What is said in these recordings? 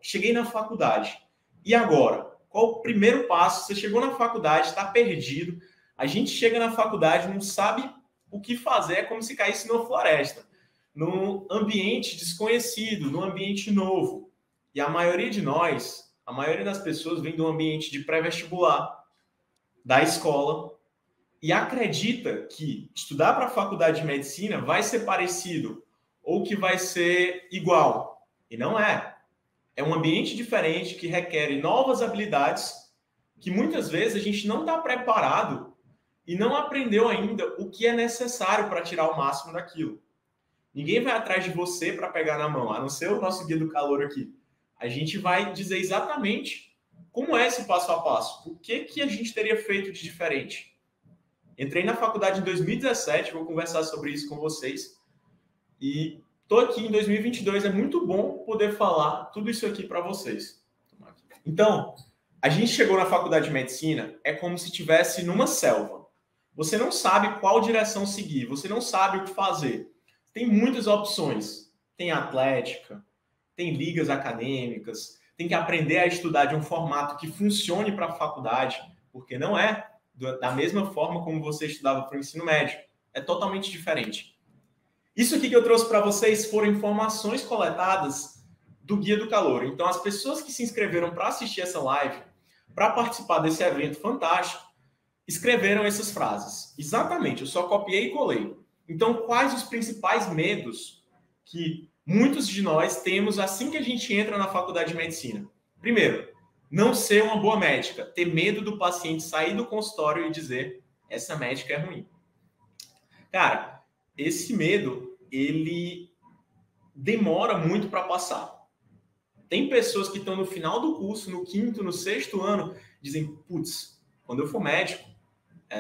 cheguei na faculdade. E agora? Qual o primeiro passo? Você chegou na faculdade, está perdido. A gente chega na faculdade, não sabe o que fazer, é como se caísse numa floresta, num ambiente desconhecido, num ambiente novo. E a maioria de nós, a maioria das pessoas vem de um ambiente de pré-vestibular, da escola, e acredita que estudar para a faculdade de medicina vai ser parecido ou que vai ser igual. E não é. É um ambiente diferente que requer novas habilidades que muitas vezes a gente não está preparado e não aprendeu ainda o que é necessário para tirar o máximo daquilo. Ninguém vai atrás de você para pegar na mão, a não ser o nosso guia do calor aqui. A gente vai dizer exatamente como é esse passo a passo. O que a gente teria feito de diferente? Entrei na faculdade em 2017, vou conversar sobre isso com vocês. E estou aqui em 2022, é muito bom poder falar tudo isso aqui para vocês. Então, a gente chegou na faculdade de medicina, é como se estivesse numa selva. Você não sabe qual direção seguir, você não sabe o que fazer. Tem muitas opções. Tem atlética, tem ligas acadêmicas, tem que aprender a estudar de um formato que funcione para a faculdade, porque não é da mesma forma como você estudava para o ensino médio. É totalmente diferente. Isso aqui que eu trouxe para vocês foram informações coletadas do Guia do Calor. Então, as pessoas que se inscreveram para assistir essa live, para participar desse evento fantástico, escreveram essas frases. Exatamente, eu só copiei e colei. Então, quais os principais medos que muitos de nós temos assim que a gente entra na faculdade de medicina? Primeiro, não ser uma boa médica, ter medo do paciente sair do consultório e dizer essa médica é ruim. Cara, esse medo, ele demora muito para passar. Tem pessoas que estão no final do curso, no quinto, no sexto ano, dizem, putz, quando eu for médico,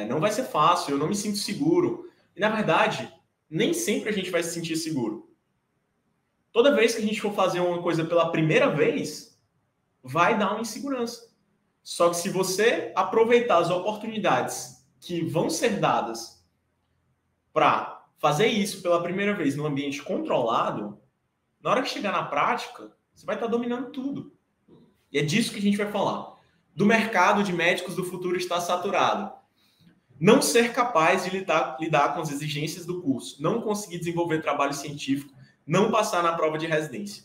não vai ser fácil, eu não me sinto seguro. E, na verdade, nem sempre a gente vai se sentir seguro. Toda vez que a gente for fazer uma coisa pela primeira vez, vai dar uma insegurança. Só que se você aproveitar as oportunidades que vão ser dadas para fazer isso pela primeira vez num ambiente controlado, na hora que chegar na prática, você vai estar dominando tudo. E é disso que a gente vai falar. Do mercado de médicos do futuro está saturado. Não ser capaz de lidar com as exigências do curso, não conseguir desenvolver trabalho científico, não passar na prova de residência.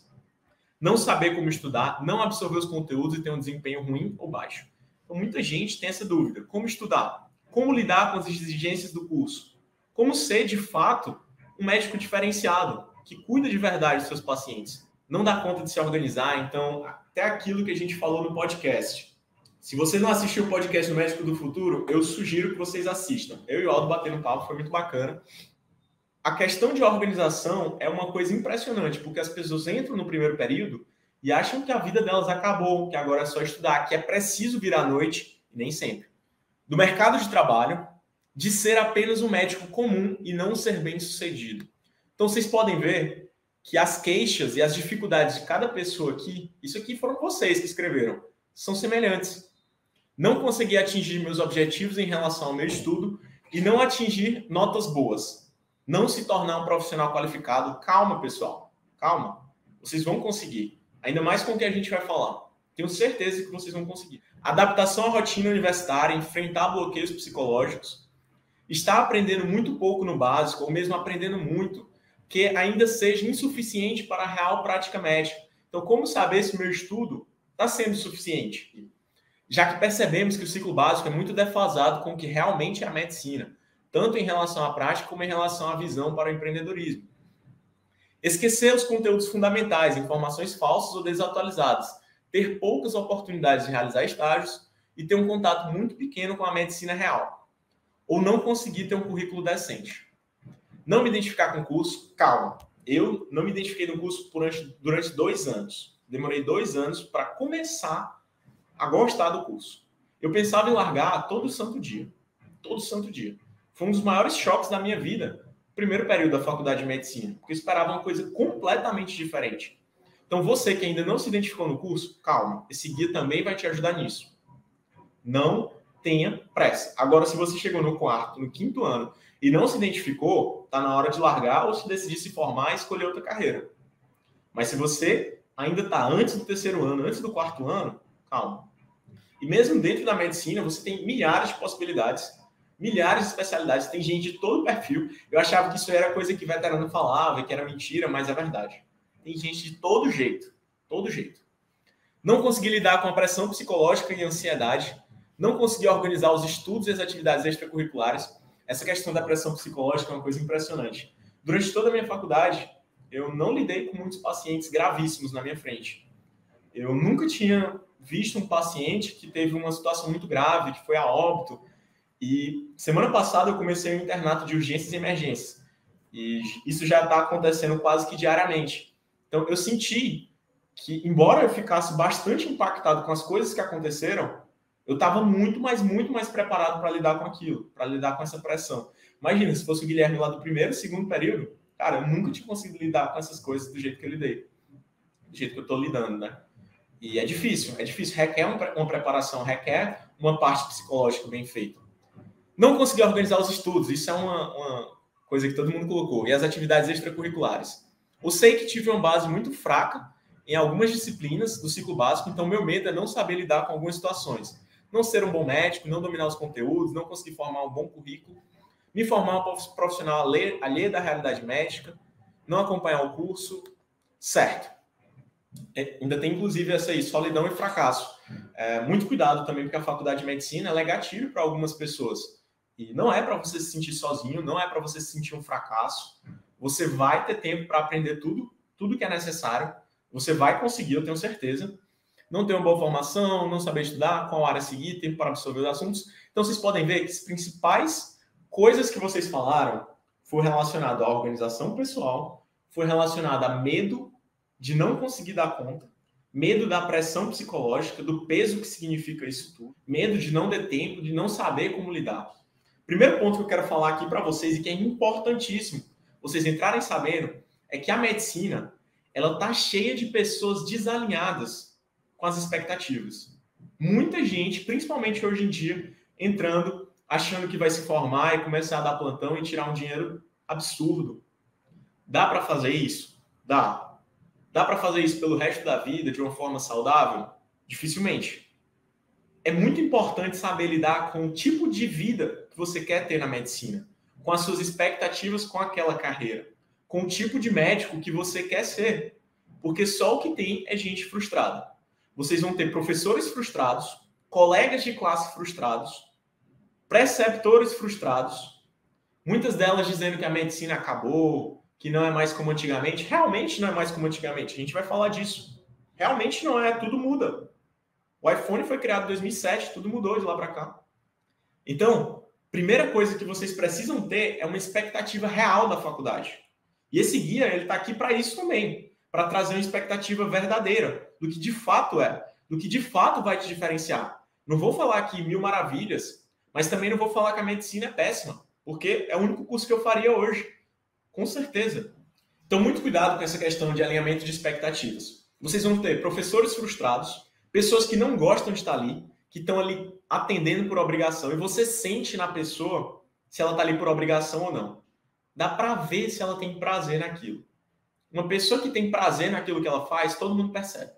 Não saber como estudar, não absorver os conteúdos e ter um desempenho ruim ou baixo. Então, muita gente tem essa dúvida. Como estudar? Como lidar com as exigências do curso? Como ser, de fato, um médico diferenciado, que cuida de verdade dos seus pacientes? Não dá conta de se organizar, então, até aquilo que a gente falou no podcast. Se você não assistiu o podcast do Médico do Futuro, eu sugiro que vocês assistam. Eu e o Aldo batendo papo, foi muito bacana. A questão de organização é uma coisa impressionante, porque as pessoas entram no primeiro período e acham que a vida delas acabou, que agora é só estudar, que é preciso vir à noite, e nem sempre. Do mercado de trabalho, de ser apenas um médico comum e não ser bem-sucedido. Então, vocês podem ver que as queixas e as dificuldades de cada pessoa aqui, isso aqui foram vocês que escreveram, são semelhantes. Não consegui atingir meus objetivos em relação ao meu estudo e não atingir notas boas. Não se tornar um profissional qualificado. Calma, pessoal. Calma. Vocês vão conseguir. Ainda mais com o que a gente vai falar. Tenho certeza que vocês vão conseguir. Adaptação à rotina universitária, enfrentar bloqueios psicológicos. Estar aprendendo muito pouco no básico, ou mesmo aprendendo muito, que ainda seja insuficiente para a real prática médica. Então, como saber se o meu estudo está sendo suficiente? Já que percebemos que o ciclo básico é muito defasado com o que realmente é a medicina, tanto em relação à prática como em relação à visão para o empreendedorismo. Esquecer os conteúdos fundamentais, informações falsas ou desatualizadas, ter poucas oportunidades de realizar estágios e ter um contato muito pequeno com a medicina real. Ou não conseguir ter um currículo decente. Não me identificar com o curso, calma. Eu não me identifiquei no curso durante 2 anos. Demorei 2 anos para começar a gostar do curso. Eu pensava em largar todo santo dia. Todo santo dia. Foi um dos maiores choques da minha vida, primeiro período da faculdade de medicina, porque eu esperava uma coisa completamente diferente. Então, você que ainda não se identificou no curso, calma, esse guia também vai te ajudar nisso. Não tenha pressa. Agora, se você chegou no 4º, no 5º ano e não se identificou, está na hora de largar ou se decidir se formar e escolher outra carreira. Mas se você ainda está antes do terceiro ano, antes do quarto ano, calma. E mesmo dentro da medicina, você tem milhares de possibilidades, milhares de especialidades, tem gente de todo perfil. Eu achava que isso era coisa que veterano falava, que era mentira, mas é verdade. Tem gente de todo jeito, todo jeito. Não consegui lidar com a pressão psicológica e ansiedade, não consegui organizar os estudos e as atividades extracurriculares. Essa questão da pressão psicológica é uma coisa impressionante. Durante toda a minha faculdade, eu não lidei com muitos pacientes gravíssimos na minha frente. Eu nunca tinha visto um paciente que teve uma situação muito grave, que foi a óbito. E semana passada eu comecei um internato de urgências e emergências. E isso já está acontecendo quase que diariamente. Então, eu senti que, embora eu ficasse bastante impactado com as coisas que aconteceram, eu estava muito mais preparado para lidar com aquilo, para lidar com essa pressão. Imagina, se fosse o Guilherme lá do primeiro, segundo período, cara, eu nunca tinha conseguido lidar com essas coisas do jeito que eu lidei. Do jeito que eu estou lidando, né? E é difícil, requer uma preparação, requer uma parte psicológica bem feita. Não consegui organizar os estudos, isso é uma coisa que todo mundo colocou. E as atividades extracurriculares. Eu sei que tive uma base muito fraca em algumas disciplinas do ciclo básico, então meu medo é não saber lidar com algumas situações. Não ser um bom médico, não dominar os conteúdos, não conseguir formar um bom currículo, me formar um profissional alheio da realidade médica, não acompanhar o curso, certo. Ainda tem, inclusive, essa aí, solidão e fracasso. Muito cuidado também, porque a faculdade de medicina é gatilho para algumas pessoas. E não é para você se sentir sozinho, não é para você se sentir um fracasso. Você vai ter tempo para aprender tudo que é necessário. Você vai conseguir, eu tenho certeza. Não ter uma boa formação, não saber estudar, qual área seguir, tempo para absorver os assuntos. Então, vocês podem ver que as principais coisas que vocês falaram foi relacionado à organização pessoal, foi relacionado a medo de não conseguir dar conta, medo da pressão psicológica, do peso que significa isso tudo, medo de não ter tempo, de não saber como lidar. Primeiro ponto que eu quero falar aqui para vocês e que é importantíssimo vocês entrarem sabendo é que a medicina ela está cheia de pessoas desalinhadas com as expectativas. Muita gente, principalmente hoje em dia, entrando, achando que vai se formar e começar a dar plantão e tirar um dinheiro absurdo. Dá para fazer isso? Dá. Dá para fazer isso pelo resto da vida de uma forma saudável? Dificilmente. É muito importante saber lidar com o tipo de vida que você quer ter na medicina, com as suas expectativas com aquela carreira, com o tipo de médico que você quer ser. Porque só o que tem é gente frustrada. Vocês vão ter professores frustrados, colegas de classe frustrados, preceptores frustrados, muitas delas dizendo que a medicina acabou, que não é mais como antigamente. Realmente não é mais como antigamente. A gente vai falar disso. Realmente não é, tudo muda. O iPhone foi criado em 2007, tudo mudou de lá para cá. Então, primeira coisa que vocês precisam ter é uma expectativa real da faculdade. E esse guia, ele está aqui para isso também, para trazer uma expectativa verdadeira do que de fato é, do que de fato vai te diferenciar. Não vou falar aqui mil maravilhas, mas também não vou falar que a medicina é péssima, porque é o único curso que eu faria hoje, com certeza. Então, muito cuidado com essa questão de alinhamento de expectativas. Vocês vão ter professores frustrados, pessoas que não gostam de estar ali, que estão ali atendendo por obrigação, e você sente na pessoa se ela está ali por obrigação ou não. Dá para ver se ela tem prazer naquilo. Uma pessoa que tem prazer naquilo que ela faz, todo mundo percebe.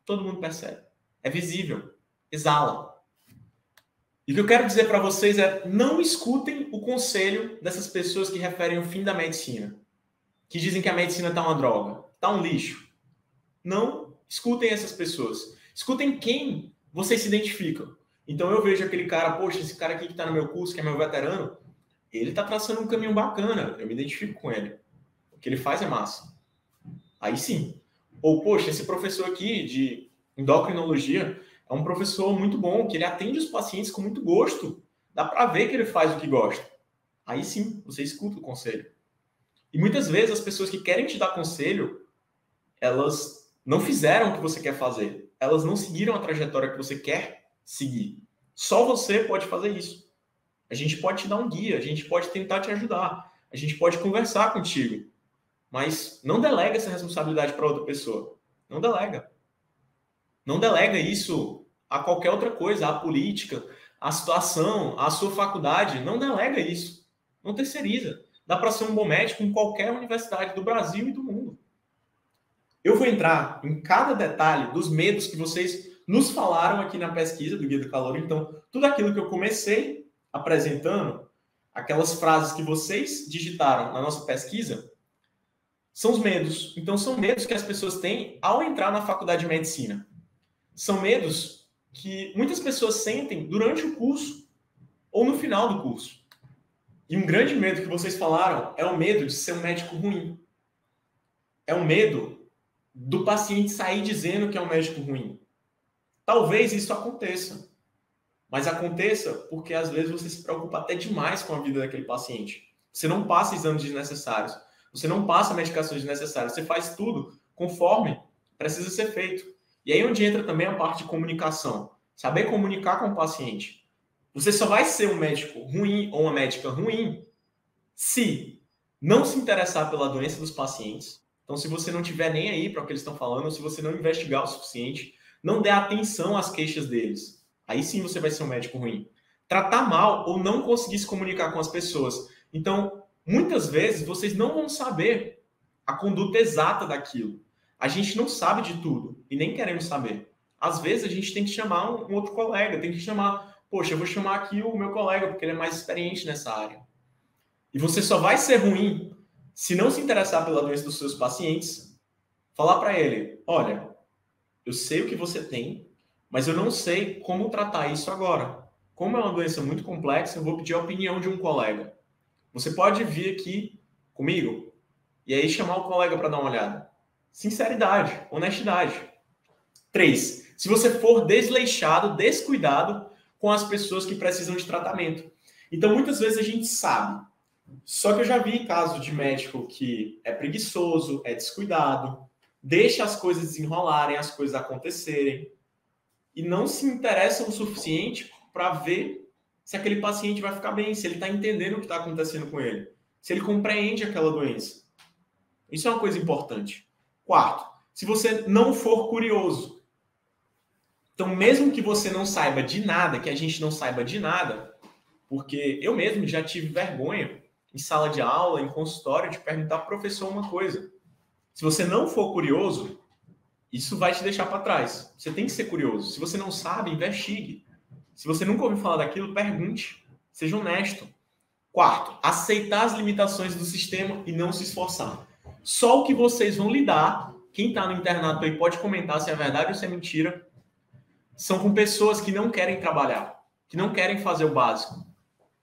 Todo mundo percebe. É visível. Exala. E o que eu quero dizer para vocês é, não escutem o conselho dessas pessoas que referem o fim da medicina, que dizem que a medicina está uma droga, está um lixo. Não escutem essas pessoas. Escutem quem vocês se identificam. Então eu vejo aquele cara, poxa, esse cara aqui que está no meu curso, que é meu veterano, ele está traçando um caminho bacana, eu me identifico com ele. O que ele faz é massa. Aí sim. Ou, poxa, esse professor aqui de endocrinologia é um professor muito bom, que ele atende os pacientes com muito gosto. Dá para ver que ele faz o que gosta. Aí sim, você escuta o conselho. E muitas vezes as pessoas que querem te dar conselho, elas não fizeram o que você quer fazer. Elas não seguiram a trajetória que você quer seguir. Só você pode fazer isso. A gente pode te dar um guia, a gente pode tentar te ajudar, a gente pode conversar contigo. Mas não delega essa responsabilidade para outra pessoa. Não delega. Não delega isso a qualquer outra coisa, à política, à situação, à sua faculdade. Não delega isso. Não terceiriza. Dá para ser um bom médico em qualquer universidade do Brasil e do mundo. Eu vou entrar em cada detalhe dos medos que vocês nos falaram aqui na pesquisa do Guia do Calor. Então, tudo aquilo que eu comecei apresentando, aquelas frases que vocês digitaram na nossa pesquisa, são os medos. Então, são medos que as pessoas têm ao entrar na faculdade de medicina. São medos que muitas pessoas sentem durante o curso ou no final do curso. E um grande medo que vocês falaram é o medo de ser um médico ruim. É o medo do paciente sair dizendo que é um médico ruim. Talvez isso aconteça. Mas aconteça porque às vezes você se preocupa até demais com a vida daquele paciente. Você não passa exames desnecessários. Você não passa medicações desnecessárias. Você faz tudo conforme precisa ser feito. E aí onde entra também a parte de comunicação. Saber comunicar com o paciente. Você só vai ser um médico ruim ou uma médica ruim se não se interessar pela doença dos pacientes. Então, se você não tiver nem aí para o que eles estão falando, ou se você não investigar o suficiente, não der atenção às queixas deles, aí sim você vai ser um médico ruim. Tratar mal ou não conseguir se comunicar com as pessoas. Então, muitas vezes, vocês não vão saber a conduta exata daquilo. A gente não sabe de tudo e nem queremos saber. Às vezes, a gente tem que chamar um outro colega, tem que chamar, poxa, eu vou chamar aqui o meu colega, porque ele é mais experiente nessa área. E você só vai ser ruim se não se interessar pela doença dos seus pacientes, falar para ele, olha, eu sei o que você tem, mas eu não sei como tratar isso agora. Como é uma doença muito complexa, eu vou pedir a opinião de um colega. Você pode vir aqui comigo e aí chamar o colega para dar uma olhada. Sinceridade, honestidade. 3. Se você for desleixado, descuidado com as pessoas que precisam de tratamento. Então, muitas vezes a gente sabe. Só que eu já vi casos de médico que é preguiçoso, é descuidado, deixa as coisas desenrolarem, as coisas acontecerem e não se interessa o suficiente para ver se aquele paciente vai ficar bem, se ele está entendendo o que está acontecendo com ele, se ele compreende aquela doença. Isso é uma coisa importante. 4. Se você não for curioso. Então, mesmo que você não saiba de nada, que a gente não saiba de nada, porque eu mesmo já tive vergonha em sala de aula, em consultório, de perguntar para o professor uma coisa. Se você não for curioso, isso vai te deixar para trás. Você tem que ser curioso. Se você não sabe, investigue. Se você nunca ouviu falar daquilo, pergunte. Seja honesto. 4, aceitar as limitações do sistema e não se esforçar. Só o que vocês vão lidar, quem está no internato aí pode comentar se é verdade ou se é mentira, são com pessoas que não querem trabalhar, que não querem fazer o básico,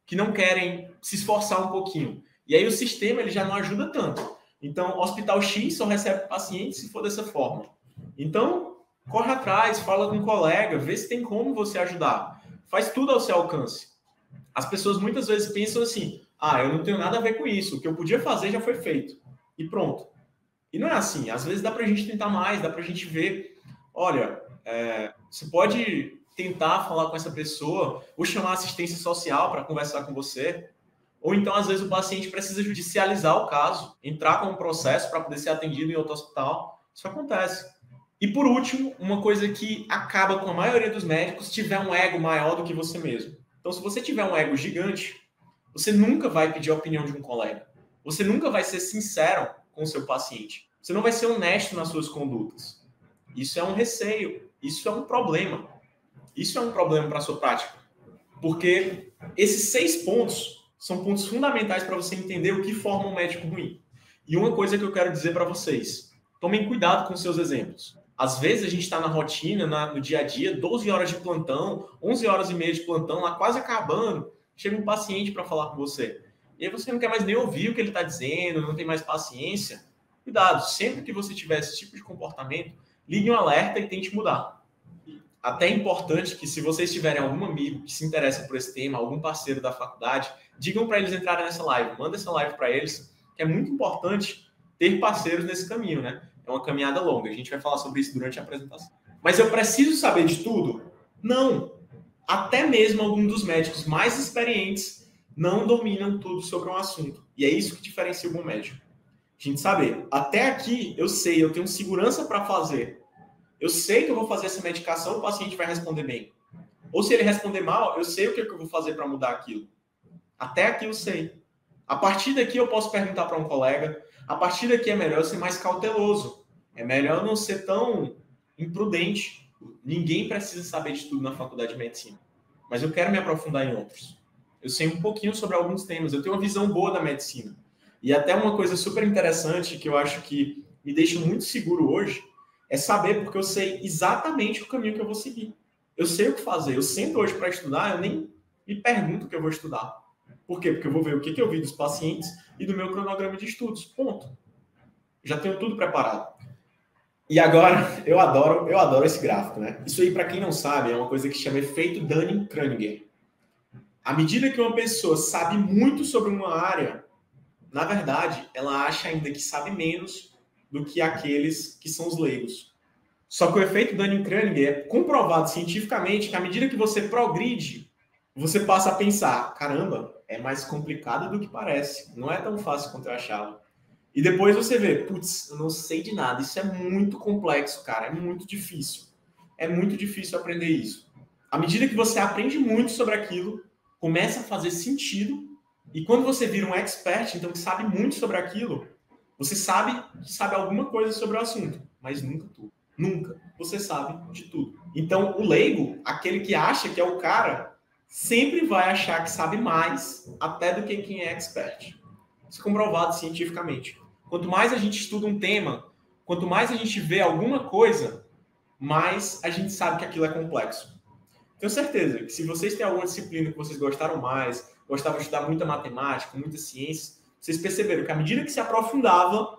que não querem se esforçar um pouquinho. E aí o sistema ele já não ajuda tanto. Então, Hospital X só recebe pacientes se for dessa forma. Então, corre atrás, fala com um colega, vê se tem como você ajudar. Faz tudo ao seu alcance. As pessoas muitas vezes pensam assim, eu não tenho nada a ver com isso, o que eu podia fazer já foi feito. E pronto. E não é assim. Às vezes dá pra gente tentar mais, dá pra gente ver, olha, você pode tentar falar com essa pessoa ou chamar assistência social para conversar com você. Ou então, às vezes, o paciente precisa judicializar o caso, entrar com um processo para poder ser atendido em outro hospital. Isso acontece. E, por último, uma coisa que acaba com a maioria dos médicos, tiver um ego maior do que você mesmo. Então, se você tiver um ego gigante, você nunca vai pedir a opinião de um colega. Você nunca vai ser sincero com o seu paciente. Você não vai ser honesto nas suas condutas. Isso é um receio. Isso é um problema. Isso é um problema para a sua prática. Porque esses 6 pontos são pontos fundamentais para você entender o que forma um médico ruim. E uma coisa que eu quero dizer para vocês, tomem cuidado com seus exemplos. Às vezes a gente está na rotina, no dia a dia, 12 horas de plantão, 11 horas e meia de plantão, lá quase acabando, chega um paciente para falar com você. E aí você não quer mais nem ouvir o que ele está dizendo, não tem mais paciência. Cuidado, sempre que você tiver esse tipo de comportamento, ligue um alerta e tente mudar. Até é importante que, se vocês tiverem algum amigo que se interessa por esse tema, algum parceiro da faculdade, digam para eles entrarem nessa live, manda essa live para eles, que é muito importante ter parceiros nesse caminho, né? É uma caminhada longa, a gente vai falar sobre isso durante a apresentação. Mas eu preciso saber de tudo? Não! Até mesmo alguns dos médicos mais experientes não dominam tudo sobre um assunto. E é isso que diferencia o bom médico. A gente saber, até aqui eu sei, eu tenho segurança para fazer. Eu sei que eu vou fazer essa medicação, o paciente vai responder bem. Ou se ele responder mal, eu sei o que eu vou fazer para mudar aquilo. Até aqui eu sei. A partir daqui eu posso perguntar para um colega. A partir daqui é melhor eu ser mais cauteloso. É melhor não ser tão imprudente. Ninguém precisa saber de tudo na faculdade de medicina. Mas eu quero me aprofundar em outros. Eu sei um pouquinho sobre alguns temas. Eu tenho uma visão boa da medicina. E até uma coisa super interessante que eu acho que me deixa muito seguro hoje é saber, porque eu sei exatamente o caminho que eu vou seguir. Eu sei o que fazer. Eu sento hoje para estudar, eu nem me pergunto o que eu vou estudar. Por quê? Porque eu vou ver o que eu vi dos pacientes e do meu cronograma de estudos. Ponto. Já tenho tudo preparado. E agora, eu adoro esse gráfico, né? Isso aí, para quem não sabe, é uma coisa que chama efeito Dunning-Kruger. À medida que uma pessoa sabe muito sobre uma área, na verdade, ela acha ainda que sabe menos do que aqueles que são os leigos. Só que o efeito Dunning-Kruger é comprovado cientificamente que à medida que você progride, você passa a pensar, caramba, é mais complicado do que parece. Não é tão fácil quanto eu achava. E depois você vê, putz, eu não sei de nada. Isso é muito complexo, cara. É muito difícil. É muito difícil aprender isso. À medida que você aprende muito sobre aquilo, começa a fazer sentido. E quando você vira um expert, então que sabe muito sobre aquilo, você sabe que sabe alguma coisa sobre o assunto, mas nunca tudo. Nunca. Você sabe de tudo. Então, o leigo, aquele que acha que é o cara, sempre vai achar que sabe mais até do que quem é expert. Isso é comprovado cientificamente. Quanto mais a gente estuda um tema, quanto mais a gente vê alguma coisa, mais a gente sabe que aquilo é complexo. Tenho certeza que se vocês têm alguma disciplina que vocês gostaram mais, gostavam de estudar muita matemática, muita ciência, vocês perceberam que à medida que se aprofundava,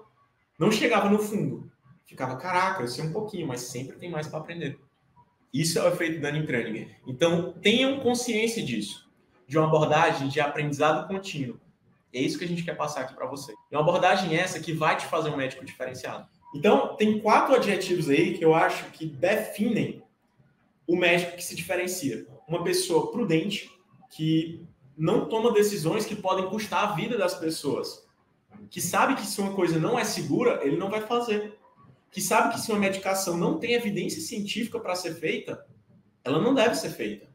não chegava no fundo. Ficava, caraca, eu sei um pouquinho, mas sempre tem mais para aprender. Isso é o efeito Dunning-Kruger. Então, tenham consciência disso, de uma abordagem de aprendizado contínuo. É isso que a gente quer passar aqui para você. É uma abordagem essa que vai te fazer um médico diferenciado. Então, tem 4 adjetivos aí que eu acho que definem o médico que se diferencia. Uma pessoa prudente, que não toma decisões que podem custar a vida das pessoas. Que sabe que se uma coisa não é segura, ele não vai fazer. Que sabe que se uma medicação não tem evidência científica para ser feita, ela não deve ser feita.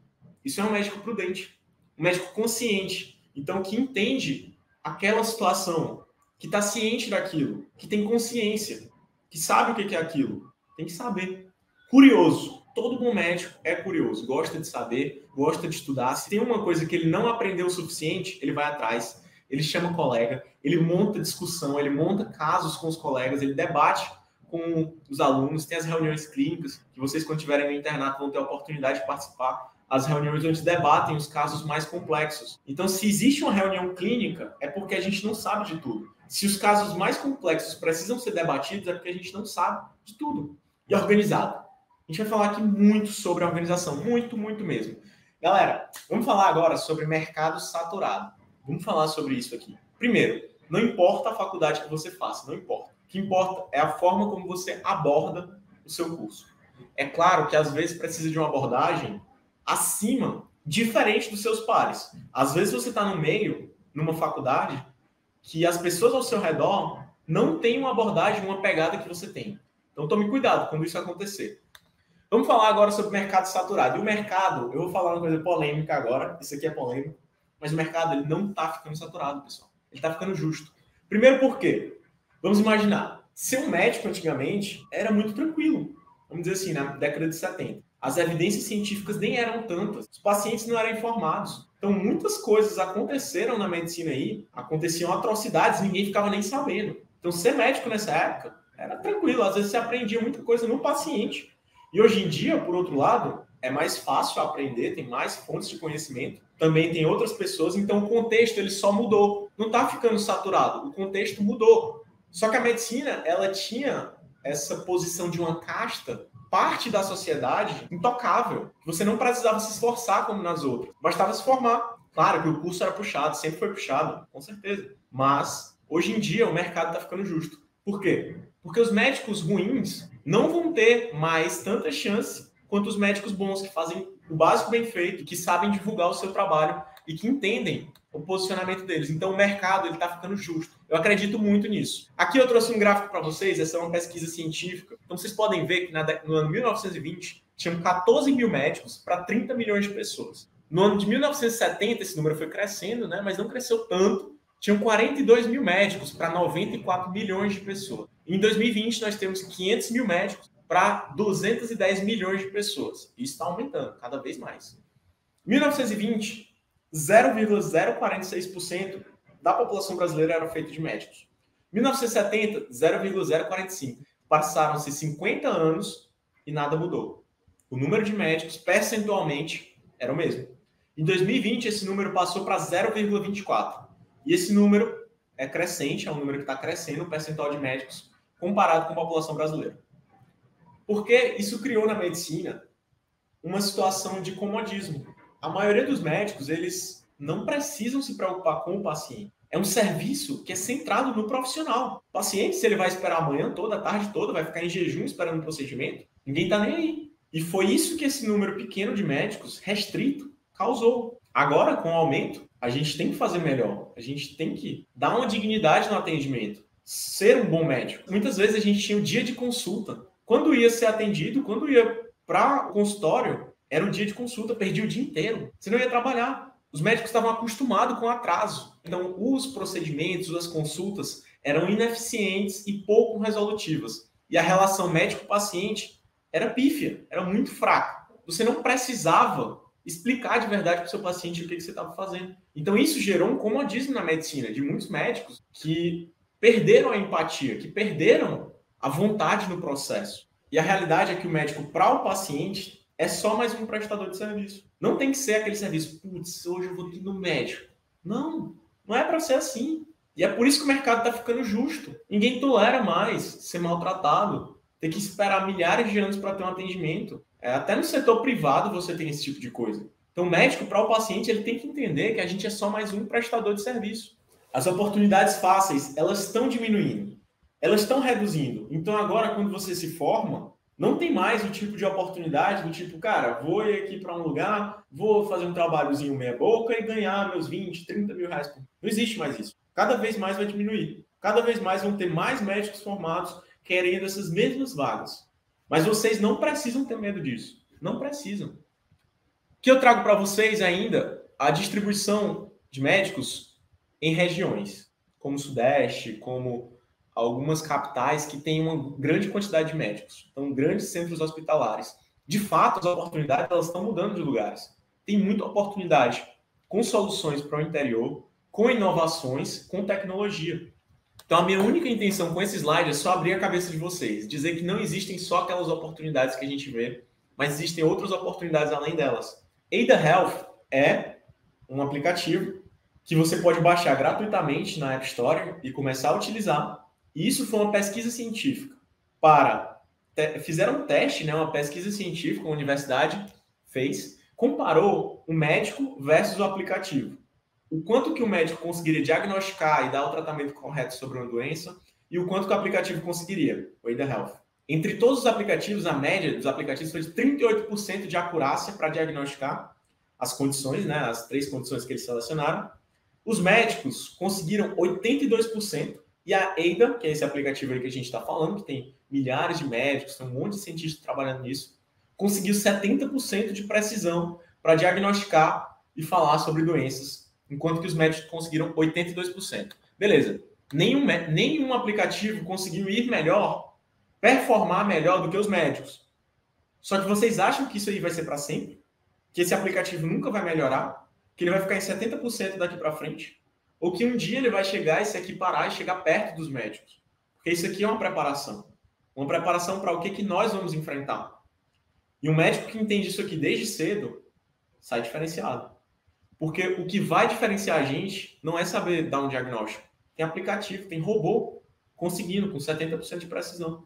Isso é um médico prudente. Um médico consciente. Então, que entende aquela situação, que está ciente daquilo, que tem consciência, que sabe o que é aquilo. Tem que saber. Curioso. Todo bom médico é curioso, gosta de saber, gosta de estudar. Se tem uma coisa que ele não aprendeu o suficiente, ele vai atrás, ele chama colega, ele monta discussão, ele monta casos com os colegas, ele debate com os alunos, tem as reuniões clínicas, que vocês, quando estiverem no internato, vão ter a oportunidade de participar. As reuniões onde debatem os casos mais complexos. Então, se existe uma reunião clínica, é porque a gente não sabe de tudo. Se os casos mais complexos precisam ser debatidos, é porque a gente não sabe de tudo. E organizado. A gente vai falar aqui muito sobre a organização, muito, muito mesmo. Galera, vamos falar agora sobre mercado saturado. Vamos falar sobre isso aqui. Primeiro, não importa a faculdade que você faça, não importa. O que importa é a forma como você aborda o seu curso. É claro que às vezes precisa de uma abordagem acima, diferente dos seus pares. Às vezes você está no meio, numa faculdade, que as pessoas ao seu redor não têm uma abordagem, uma pegada que você tem. Então tome cuidado quando isso acontecer. Vamos falar agora sobre o mercado saturado. E o mercado, eu vou falar uma coisa polêmica agora, isso aqui é polêmico, mas o mercado ele não está ficando saturado, pessoal. Ele está ficando justo. Primeiro por quê? Vamos imaginar, ser um médico antigamente era muito tranquilo. Vamos dizer assim, na década de 70. As evidências científicas nem eram tantas, os pacientes não eram informados. Então, muitas coisas aconteceram na medicina aí, aconteciam atrocidades, ninguém ficava nem sabendo. Então, ser médico nessa época era tranquilo, às vezes você aprendia muita coisa no paciente. E hoje em dia, por outro lado, é mais fácil aprender, tem mais fontes de conhecimento, também tem outras pessoas, então o contexto ele só mudou. Não está ficando saturado, o contexto mudou. Só que a medicina, ela tinha essa posição de uma casta, parte da sociedade intocável. Você não precisava se esforçar como nas outras. Bastava se formar. Claro que o curso era puxado, sempre foi puxado, com certeza. Mas, hoje em dia, o mercado está ficando justo. Por quê? Porque os médicos ruins não vão ter mais tanta chance quanto os médicos bons, que fazem o básico bem feito, que sabem divulgar o seu trabalho e que entendem o posicionamento deles. Então, o mercado está ficando justo. Eu acredito muito nisso. Aqui eu trouxe um gráfico para vocês, essa é uma pesquisa científica. Então, vocês podem ver que no ano 1920, tinham 14 mil médicos para 30 milhões de pessoas. No ano de 1970, esse número foi crescendo, né? Mas não cresceu tanto. Tinham 42 mil médicos para 94 milhões de pessoas. Em 2020, nós temos 500 mil médicos para 210 milhões de pessoas. Isso está aumentando cada vez mais. Em 1920, 0,046% da população brasileira era feita de médicos. Em 1970, 0,045%. Passaram-se 50 anos e nada mudou. O número de médicos, percentualmente, era o mesmo. Em 2020, esse número passou para 0,24%. E esse número é crescente, é um número que está crescendo, o percentual de médicos, comparado com a população brasileira. Porque isso criou na medicina uma situação de comodismo. A maioria dos médicos, eles não precisam se preocupar com o paciente. É um serviço que é centrado no profissional. O paciente, se ele vai esperar a manhã toda, a tarde toda, vai ficar em jejum esperando o procedimento, ninguém está nem aí. E foi isso que esse número pequeno de médicos, restrito, causou. Agora, com o aumento, a gente tem que fazer melhor. A gente tem que dar uma dignidade no atendimento. Ser um bom médico. Muitas vezes a gente tinha um dia de consulta. Quando ia ser atendido, quando ia para o consultório, era um dia de consulta, perdia o dia inteiro. Você não ia trabalhar. Os médicos estavam acostumados com atraso. Então, os procedimentos, as consultas eram ineficientes e pouco resolutivas. E a relação médico-paciente era pífia, era muito fraca. Você não precisava explicar de verdade para o seu paciente o que você estava fazendo. Então, isso gerou um comodismo na medicina de muitos médicos que perderam a empatia, que perderam a vontade no processo. E a realidade é que o médico, para o paciente, é só mais um prestador de serviço. Não tem que ser aquele serviço, putz, hoje eu vou ter no médico. Não, não é para ser assim. E é por isso que o mercado está ficando justo. Ninguém tolera mais ser maltratado, ter que esperar milhares de anos para ter um atendimento. Até no setor privado você tem esse tipo de coisa. Então o médico, para o paciente, ele tem que entender que a gente é só mais um prestador de serviço. As oportunidades fáceis, elas estão diminuindo. Elas estão reduzindo. Então agora, quando você se forma, não tem mais o tipo de oportunidade do tipo, cara, vou ir aqui para um lugar, vou fazer um trabalhozinho meia boca e ganhar meus 20, 30 mil reais. Não existe mais isso. Cada vez mais vai diminuir. Cada vez mais vão ter mais médicos formados querendo essas mesmas vagas. Mas vocês não precisam ter medo disso. Não precisam. O que eu trago para vocês ainda, a distribuição de médicos em regiões, como o Sudeste, como algumas capitais que têm uma grande quantidade de médicos. Então, grandes centros hospitalares. De fato, as oportunidades elas estão mudando de lugares. Tem muita oportunidade com soluções para o interior, com inovações, com tecnologia. Então, a minha única intenção com esse slide é só abrir a cabeça de vocês, dizer que não existem só aquelas oportunidades que a gente vê, mas existem outras oportunidades além delas. Ada Health é um aplicativo que você pode baixar gratuitamente na App Store e começar a utilizar. E isso foi uma pesquisa científica fizeram um teste, né, uma pesquisa científica, uma universidade fez, comparou o médico versus o aplicativo. O quanto que o médico conseguiria diagnosticar e dar o tratamento correto sobre uma doença e o quanto que o aplicativo conseguiria, o Ada Health. Entre todos os aplicativos, a média dos aplicativos foi de 38% de acurácia para diagnosticar as condições, né, as 3 condições que eles selecionaram. Os médicos conseguiram 82%, e a Ada, que é esse aplicativo aí que a gente está falando, que tem milhares de médicos, tem um monte de cientistas trabalhando nisso, conseguiu 70% de precisão para diagnosticar e falar sobre doenças, enquanto que os médicos conseguiram 82%. Beleza. Nenhum aplicativo conseguiu ir melhor, performar melhor do que os médicos. Só que vocês acham que isso aí vai ser para sempre? Que esse aplicativo nunca vai melhorar? Que ele vai ficar em 70% daqui para frente? Ou que um dia ele vai chegar e se equiparar e chegar perto dos médicos? Porque isso aqui é uma preparação. Uma preparação para o que nós vamos enfrentar. E um médico que entende isso aqui desde cedo sai diferenciado. Porque o que vai diferenciar a gente não é saber dar um diagnóstico. Tem aplicativo, tem robô conseguindo com 70% de precisão.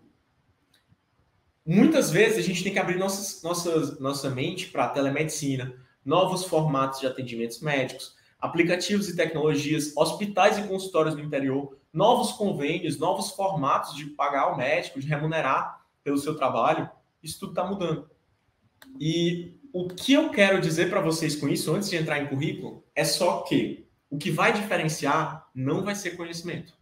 Muitas vezes a gente tem que abrir nossa mente para a telemedicina, novos formatos de atendimentos médicos, aplicativos e tecnologias, hospitais e consultórios no interior, novos convênios, novos formatos de pagar o médico, de remunerar pelo seu trabalho. Isso tudo está mudando. E o que eu quero dizer para vocês com isso, antes de entrar em currículo, é só que o que vai diferenciar não vai ser conhecimento.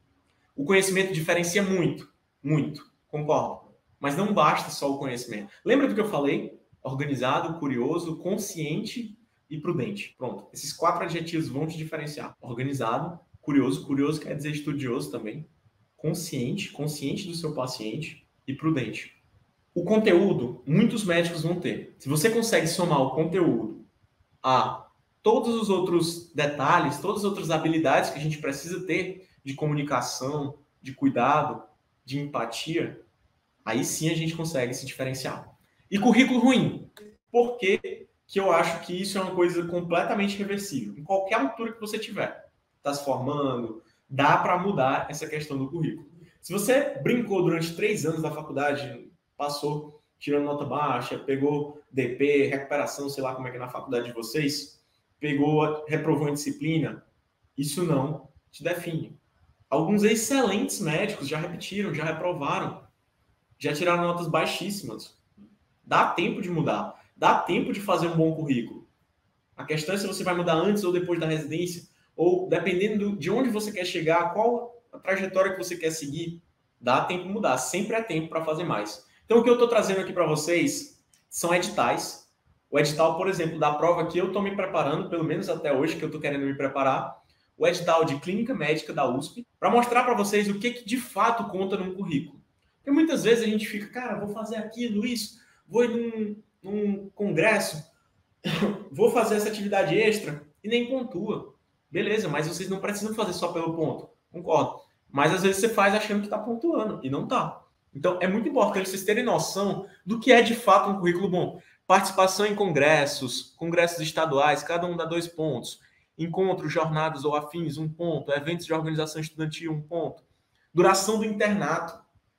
O conhecimento diferencia muito, muito, concordo. Mas não basta só o conhecimento. Lembra do que eu falei? Organizado, curioso, consciente e prudente. Pronto. Esses 4 adjetivos vão te diferenciar. Organizado, curioso. Curioso quer dizer estudioso também. consciente do seu paciente e prudente. O conteúdo, muitos médicos vão ter. Se você consegue somar o conteúdo a todos os outros detalhes, todas as outras habilidades que a gente precisa ter de comunicação, de cuidado, de empatia, aí sim a gente consegue se diferenciar. E currículo ruim. Por que eu acho que isso é uma coisa completamente reversível? Em qualquer altura que você tiver, está se formando, dá para mudar essa questão do currículo. Se você brincou durante 3 anos da faculdade, passou tirando nota baixa, pegou DP, recuperação, sei lá como é que é na faculdade de vocês, reprovou em disciplina, isso não te define. Alguns excelentes médicos já repetiram, já reprovaram, já tiraram notas baixíssimas. Dá tempo de mudar, dá tempo de fazer um bom currículo. A questão é se você vai mudar antes ou depois da residência, ou dependendo de onde você quer chegar, qual a trajetória que você quer seguir, dá tempo de mudar, sempre é tempo para fazer mais. Então, o que eu estou trazendo aqui para vocês são editais. O edital, por exemplo, da prova que eu estou me preparando, pelo menos até hoje, que eu estou querendo me preparar, o edital de Clínica Médica da USP, para mostrar para vocês o que de fato conta num currículo. Porque muitas vezes a gente fica, cara, vou fazer aquilo, isso, vou ir num congresso, vou fazer essa atividade extra e nem pontua. Beleza, mas vocês não precisam fazer só pelo ponto. Concordo. Mas às vezes você faz achando que está pontuando e não está. Então é muito importante vocês terem noção do que é de fato um currículo bom. Participação em congressos estaduais, cada um dá 2 pontos. Encontros, jornadas ou afins, 1 ponto. Eventos de organização estudantil, 1 ponto. Duração do internato.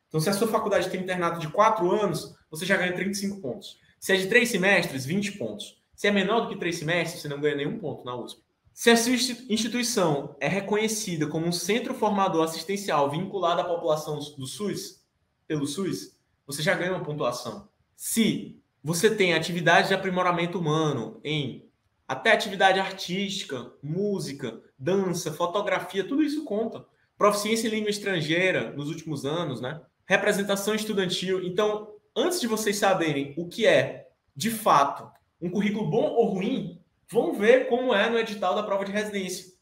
Então, se a sua faculdade tem internato de 4 anos, você já ganha 35 pontos. Se é de 3 semestres, 20 pontos. Se é menor do que 3 semestres, você não ganha nenhum ponto na USP. Se a sua instituição é reconhecida como um centro formador assistencial vinculado à população do SUS, pelo SUS, você já ganha uma pontuação. Se você tem atividade de aprimoramento humano em até atividade artística, música, dança, fotografia, tudo isso conta. Proficiência em língua estrangeira nos últimos anos, né? Representação estudantil. Então, antes de vocês saberem o que é, de fato, um currículo bom ou ruim, vão ver como é no edital da prova de residência.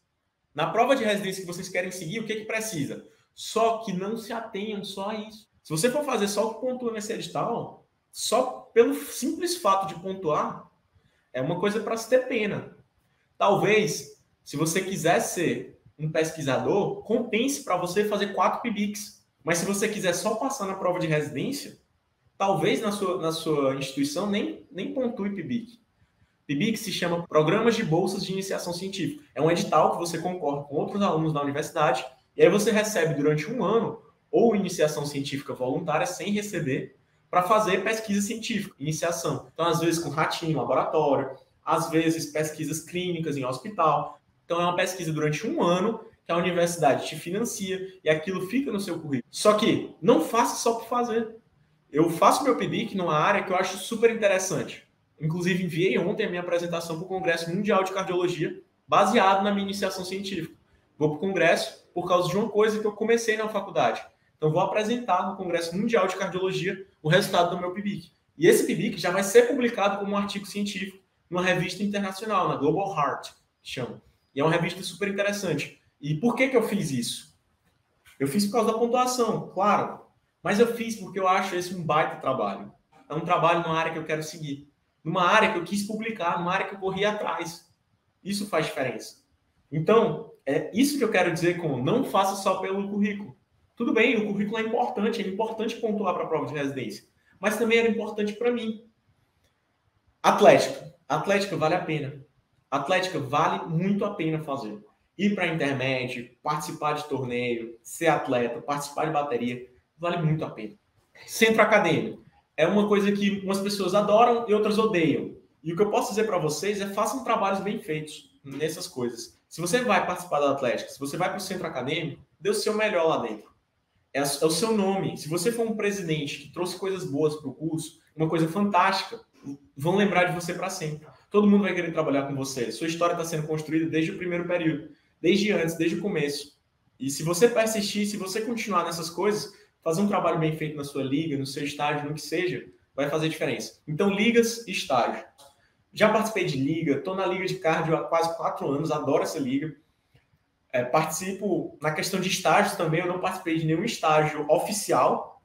Na prova de residência que vocês querem seguir, o que precisa? Só que não se atenham só a isso. Se você for fazer só o que pontua nesse edital, só pelo simples fato de pontuar, é uma coisa para se ter pena. Talvez, se você quiser ser um pesquisador, compense para você fazer 4 PIBICs. Mas se você quiser só passar na prova de residência, talvez na sua instituição nem pontue PIBIC. PIBIC se chama Programas de Bolsas de Iniciação Científica. É um edital que você concorre com outros alunos da universidade e aí você recebe durante 1 ano ou iniciação científica voluntária sem receber para fazer pesquisa científica, iniciação. Então, às vezes com ratinho em laboratório, às vezes pesquisas clínicas em hospital. Então, é uma pesquisa durante 1 ano que a universidade te financia e aquilo fica no seu currículo. Só que não faça só por fazer. Eu faço meu PIBIC numa área que eu acho super interessante. Inclusive, enviei ontem a minha apresentação para o Congresso Mundial de Cardiologia, baseado na minha iniciação científica. Vou para o Congresso por causa de uma coisa que eu comecei na faculdade. Então, vou apresentar no Congresso Mundial de Cardiologia o resultado do meu PIBIC. E esse PIBIC já vai ser publicado como um artigo científico numa revista internacional, na Global Heart, que chama. E é uma revista super interessante. E por que eu fiz isso? Eu fiz por causa da pontuação, claro. Mas eu fiz porque eu acho esse um baita trabalho. É um trabalho numa área que eu quero seguir. Numa área que eu quis publicar, numa área que eu corri atrás. Isso faz diferença. Então, é isso que eu quero dizer com não faça só pelo currículo. Tudo bem, o currículo é importante pontuar para a prova de residência. Mas também era importante para mim. Atlética vale a pena. Atlética vale muito a pena fazer. Ir para a intermédio, participar de torneio, ser atleta, participar de bateria, vale muito a pena. Centro acadêmico é uma coisa que umas pessoas adoram e outras odeiam. E o que eu posso dizer para vocês é façam trabalhos bem feitos nessas coisas. Se você vai participar da Atlética, se você vai para o centro acadêmico, dê o seu melhor lá dentro. É o seu nome. Se você for um presidente que trouxe coisas boas para o curso, uma coisa fantástica, vão lembrar de você para sempre. Todo mundo vai querer trabalhar com você. Sua história está sendo construída desde o primeiro período, desde antes, desde o começo. E se você persistir, se você continuar nessas coisas, fazer um trabalho bem feito na sua liga, no seu estágio, no que seja, vai fazer diferença. Então, ligas e estágio. Já participei de liga, estou na liga de cardio há quase 4 anos, adoro essa liga. Participo na questão de estágios também, eu não participei de nenhum estágio oficial.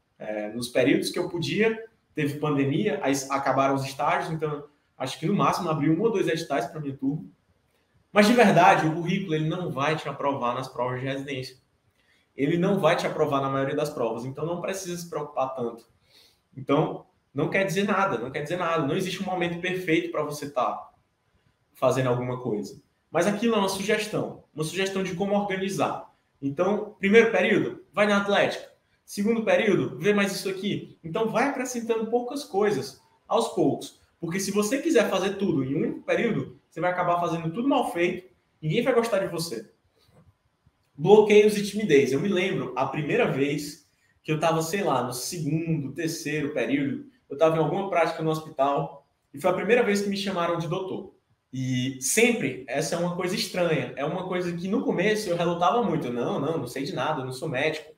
Nos períodos que eu podia, teve pandemia, aí acabaram os estágios, então acho que no máximo abriu 1 ou 2 editais para minha turma. Mas de verdade, o currículo ele não vai te aprovar nas provas de residência. Ele não vai te aprovar na maioria das provas, então não precisa se preocupar tanto. Então, não quer dizer nada, não quer dizer nada. Não existe um momento perfeito para você estar fazendo alguma coisa. Mas aquilo é uma sugestão de como organizar. Então, primeiro período, vai na atlética. Segundo período, vê mais isso aqui. Então, vai acrescentando poucas coisas, aos poucos. Porque se você quiser fazer tudo em um único período, você vai acabar fazendo tudo mal feito, ninguém vai gostar de você. Bloqueios e timidez. Eu me lembro, a primeira vez que eu estava, sei lá, no segundo, terceiro período, eu estava em alguma prática no hospital, e foi a primeira vez que me chamaram de doutor. E sempre, essa é uma coisa estranha, é uma coisa que no começo eu relutava muito. Não sei de nada, eu não sou médico.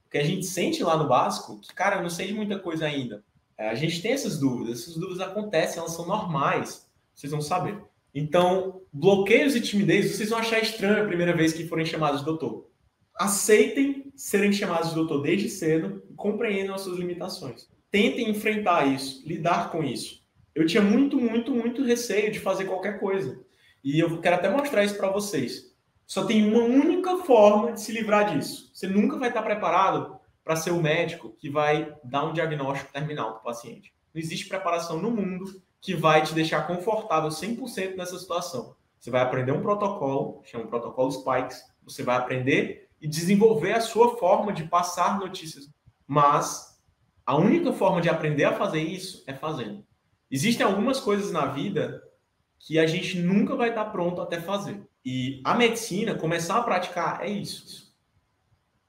Porque a gente sente lá no básico que, cara, eu não sei de muita coisa ainda. A gente tem essas dúvidas acontecem, elas são normais, vocês vão saber. Então, bloqueios e timidez, vocês vão achar estranho a primeira vez que forem chamados de doutor. Aceitem serem chamados de doutor desde cedo e compreendam as suas limitações. Tentem enfrentar isso, lidar com isso. Eu tinha muito receio de fazer qualquer coisa. E eu quero até mostrar isso para vocês. Só tem uma única forma de se livrar disso. Você nunca vai estar preparado para ser o médico que vai dar um diagnóstico terminal para o paciente. Não existe preparação no mundo que vai te deixar confortável 100% nessa situação. Você vai aprender um protocolo, chama protocolo Spikes, você vai aprender e desenvolver a sua forma de passar notícias. Mas a única forma de aprender a fazer isso é fazendo. Existem algumas coisas na vida que a gente nunca vai estar pronto até fazer. E a medicina, começar a praticar, é isso.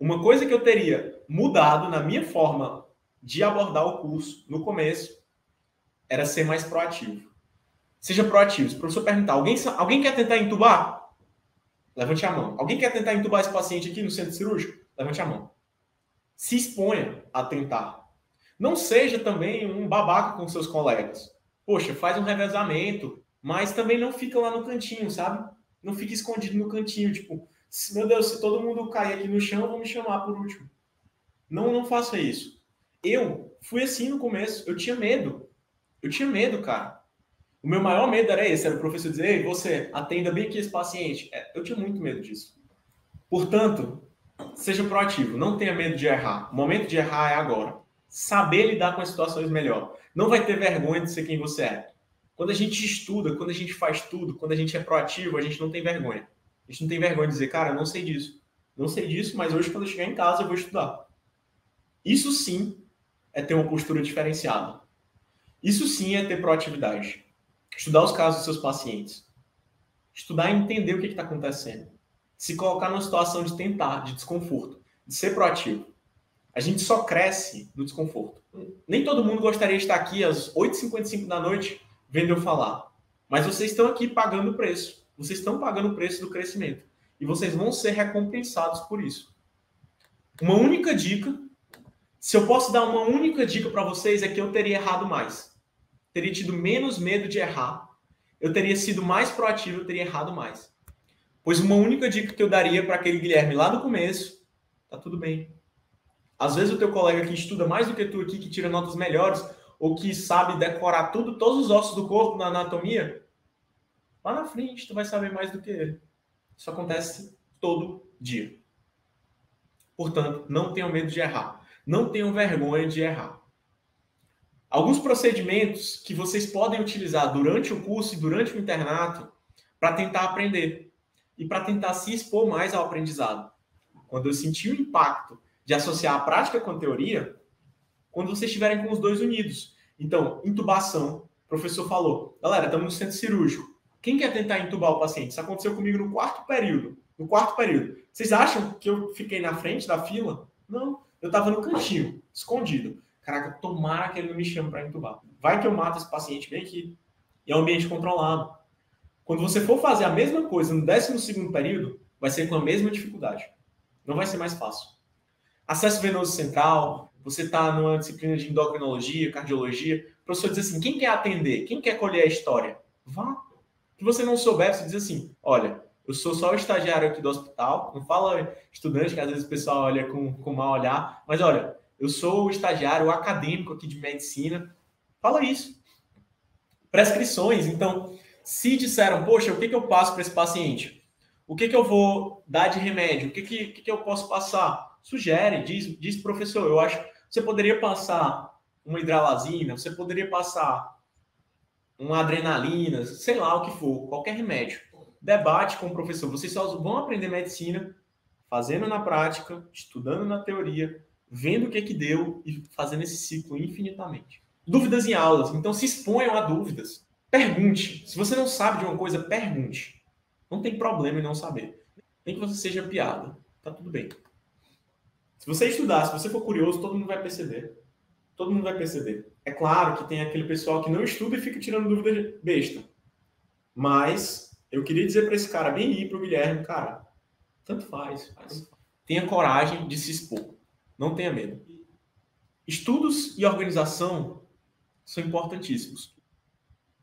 Uma coisa que eu teria mudado na minha forma de abordar o curso no começo era ser mais proativo. Seja proativo. Se o professor perguntar, alguém quer tentar entubar? Levante a mão. Alguém quer tentar entubar esse paciente aqui no centro cirúrgico? Levante a mão. Se exponha a tentar. Não seja também um babaca com seus colegas. Poxa, faz um revezamento, mas também não fica lá no cantinho, sabe? Não fica escondido no cantinho, tipo, meu Deus, se todo mundo cair aqui no chão, vão me chamar por último. Não faça isso. Eu fui assim no começo, eu tinha medo. Eu tinha medo, cara. O meu maior medo era esse, era o professor dizer, ei, você, atenda bem aqui esse paciente. Eu tinha muito medo disso. Portanto, seja proativo, não tenha medo de errar. O momento de errar é agora. Saber lidar com as situações melhor. Não vai ter vergonha de ser quem você é. Quando a gente estuda, quando a gente faz tudo, quando a gente é proativo, a gente não tem vergonha. A gente não tem vergonha de dizer, cara, eu não sei disso. Não sei disso, mas hoje quando eu chegar em casa eu vou estudar. Isso sim é ter uma postura diferenciada. Isso sim é ter proatividade. Estudar os casos dos seus pacientes. Estudar e entender o que está acontecendo. Se colocar numa situação de tentar, de desconforto, de ser proativo. A gente só cresce no desconforto. Nem todo mundo gostaria de estar aqui às 8h55 da noite vendo eu falar. Mas vocês estão aqui pagando o preço. Vocês estão pagando o preço do crescimento. E vocês vão ser recompensados por isso. Uma única dica, se eu posso dar uma única dica para vocês, é que eu teria errado mais. Teria tido menos medo de errar. Eu teria sido mais proativo, eu teria errado mais. Pois uma única dica que eu daria para aquele Guilherme lá no começo, tá tudo bem. Às vezes o teu colega que estuda mais do que tu aqui, que tira notas melhores, ou que sabe decorar tudo, todos os ossos do corpo na anatomia, lá na frente tu vai saber mais do que ele. Isso acontece todo dia. Portanto, não tenham medo de errar. Não tenham vergonha de errar. Alguns procedimentos que vocês podem utilizar durante o curso e durante o internato para tentar aprender e para tentar se expor mais ao aprendizado. Quando eu senti o impacto de associar a prática com a teoria, quando vocês estiverem com os dois unidos. Então, intubação. O professor falou, galera, estamos no centro cirúrgico. Quem quer tentar intubar o paciente? Isso aconteceu comigo no quarto período. Vocês acham que eu fiquei na frente da fila? Não, eu estava no cantinho, escondido. Caraca, tomara que ele não me chame para intubar. Vai que eu mato esse paciente bem aqui. E é um ambiente controlado. Quando você for fazer a mesma coisa no 12º período, vai ser com a mesma dificuldade. Não vai ser mais fácil. Acesso venoso central, você está numa disciplina de endocrinologia, cardiologia, o professor diz assim, quem quer atender? Quem quer colher a história? Vá. Se você não souber, você diz assim, olha, Eu sou só o estagiário aqui do hospital. Não fala estudante, que às vezes o pessoal olha com mau olhar. Mas olha, eu sou o estagiário, o acadêmico aqui de medicina. Fala isso. Prescrições. Então, se disseram, poxa, o que eu passo para esse paciente? O que eu vou dar de remédio? O que eu posso passar? Sugere, diz professor, eu acho que você poderia passar uma hidralazina, você poderia passar uma adrenalina, sei lá o que for, qualquer remédio. Debate com o professor. Vocês só vão aprender medicina fazendo na prática, estudando na teoria, vendo o que deu e fazendo esse ciclo infinitamente. Dúvidas em aulas. Então, se exponham a dúvidas. Pergunte. Se você não sabe de uma coisa, pergunte. Não tem problema em não saber. Nem que você seja piada. Tá tudo bem. Se você estudar, se você for curioso, todo mundo vai perceber. Todo mundo vai perceber. É claro que tem aquele pessoal que não estuda e fica tirando dúvida besta. Mas eu queria dizer para esse cara bem aí, para o Guilherme, cara, tanto faz. Tenha coragem de se expor. Não tenha medo. Estudos e organização são importantíssimos.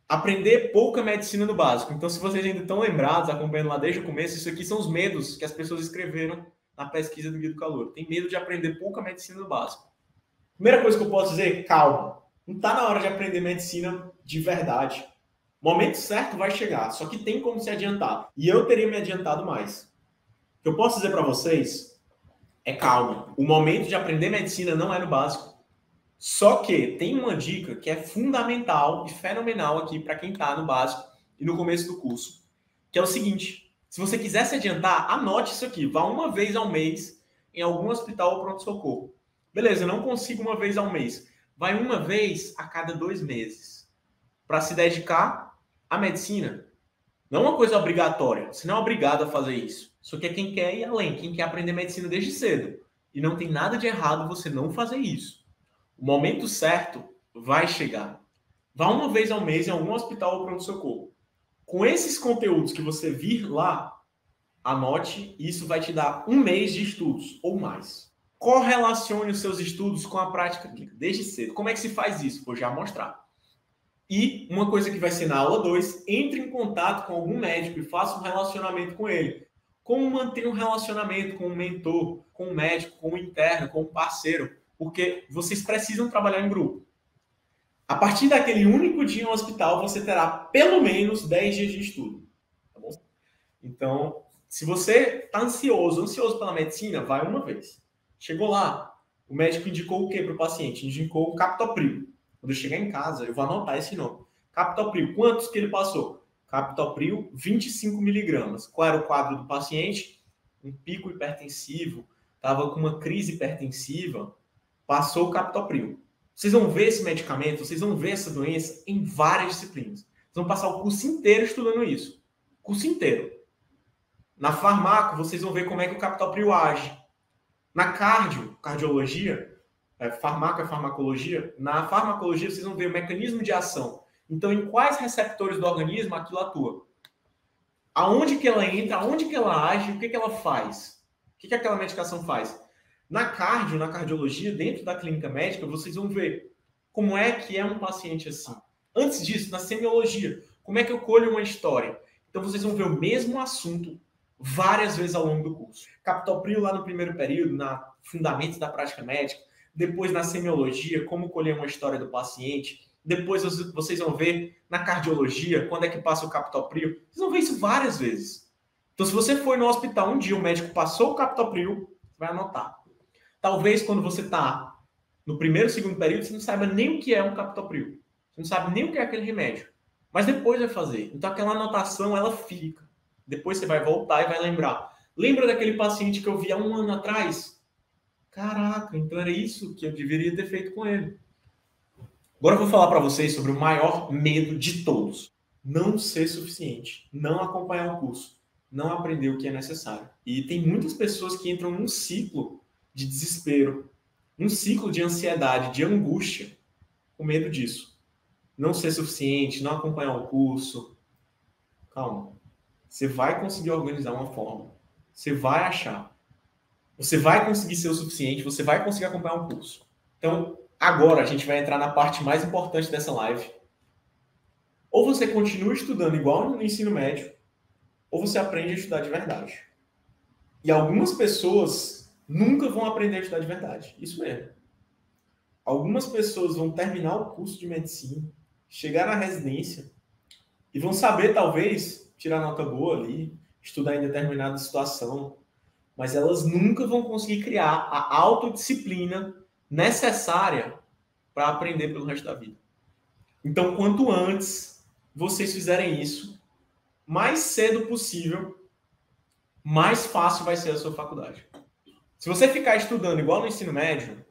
Aprender pouca medicina no básico. Então, se vocês ainda estão lembrados, acompanhando lá desde o começo, isso aqui são os medos que as pessoas escreveram na pesquisa do Guia do Calor. Tem medo de aprender pouca medicina no básico. Primeira coisa que eu posso dizer, calma. Não está na hora de aprender medicina de verdade. O momento certo vai chegar, só que tem como se adiantar. E eu teria me adiantado mais. O que eu posso dizer para vocês é calma. O momento de aprender medicina não é no básico. Só que tem uma dica que é fundamental e fenomenal aqui para quem está no básico e no começo do curso, que é o seguinte: se você quiser se adiantar, anote isso aqui. Vá uma vez ao mês em algum hospital ou pronto-socorro. Beleza, eu não consigo uma vez ao mês. Vai uma vez a cada 2 meses para se dedicar à medicina. Não é uma coisa obrigatória. Você não é obrigado a fazer isso. Isso aqui é quem quer ir além, quem quer aprender medicina desde cedo. E não tem nada de errado você não fazer isso. O momento certo vai chegar. Vá uma vez ao mês em algum hospital ou pronto-socorro. Com esses conteúdos que você vir lá, anote, isso vai te dar 1 mês de estudos ou mais. Correlacione os seus estudos com a prática clínica, desde cedo. Como é que se faz isso? Vou já mostrar. E uma coisa que vai ser na aula 2, entre em contato com algum médico e faça um relacionamento com ele. Como manter um relacionamento com um mentor, com um médico, com um interno, com um parceiro, porque vocês precisam trabalhar em grupo. A partir daquele único dia no hospital, você terá pelo menos 10 dias de estudo. Tá bom? Então, se você está ansioso pela medicina, vai uma vez. Chegou lá, o médico indicou o que para o paciente? Indicou um captopril. Quando eu chegar em casa, eu vou anotar esse nome. Captopril, quantos que ele passou? Captopril, 25 miligramas. Qual era o quadro do paciente? Um pico hipertensivo, estava com uma crise hipertensiva, passou o captopril. Vocês vão ver esse medicamento, vocês vão ver essa doença em várias disciplinas. Vocês vão passar o curso inteiro estudando isso. O curso inteiro. Na farmaco, vocês vão ver como é que o captopril age. Na cardiologia, farmaco é farmacologia, na farmacologia vocês vão ver o mecanismo de ação. Então, em quais receptores do organismo aquilo atua? Aonde que ela entra, aonde que ela age, o que que ela faz? O que que aquela medicação faz? Na cardiologia, dentro da clínica médica, vocês vão ver como é que é um paciente assim. Antes disso, na semiologia, como é que eu colho uma história? Então, vocês vão ver o mesmo assunto várias vezes ao longo do curso. Captopril lá no primeiro período, na Fundamentos da Prática Médica, depois na semiologia, como colher uma história do paciente, depois vocês vão ver na cardiologia, quando é que passa o captopril, vocês vão ver isso várias vezes. Então, se você for no hospital um dia, o médico passou o captopril, você vai anotar. Talvez quando você está no primeiro, segundo período, você não saiba nem o que é um captopril. Você não sabe nem o que é aquele remédio. Mas depois vai fazer. Então, aquela anotação, ela fica. Depois você vai voltar e vai lembrar. Lembra daquele paciente que eu vi há 1 ano atrás? Caraca, então era isso que eu deveria ter feito com ele. Agora eu vou falar para vocês sobre o maior medo de todos. Não ser suficiente. Não acompanhar o curso. Não aprender o que é necessário. E tem muitas pessoas que entram num ciclo de desespero, um ciclo de ansiedade, de angústia, com medo disso. Não ser suficiente, não acompanhar o curso. Calma. Você vai conseguir organizar uma forma. Você vai achar. Você vai conseguir ser o suficiente, você vai conseguir acompanhar um curso. Então, agora a gente vai entrar na parte mais importante dessa live. Ou você continua estudando igual no ensino médio, ou você aprende a estudar de verdade. E algumas pessoas nunca vão aprender a estudar de verdade. Isso mesmo. Algumas pessoas vão terminar o curso de medicina, chegar na residência e vão saber, talvez, tirar nota boa ali, estudar em determinada situação, mas elas nunca vão conseguir criar a autodisciplina necessária para aprender pelo resto da vida. Então, quanto antes vocês fizerem isso, mais cedo possível, mais fácil vai ser a sua faculdade. Se você ficar estudando igual no ensino médio,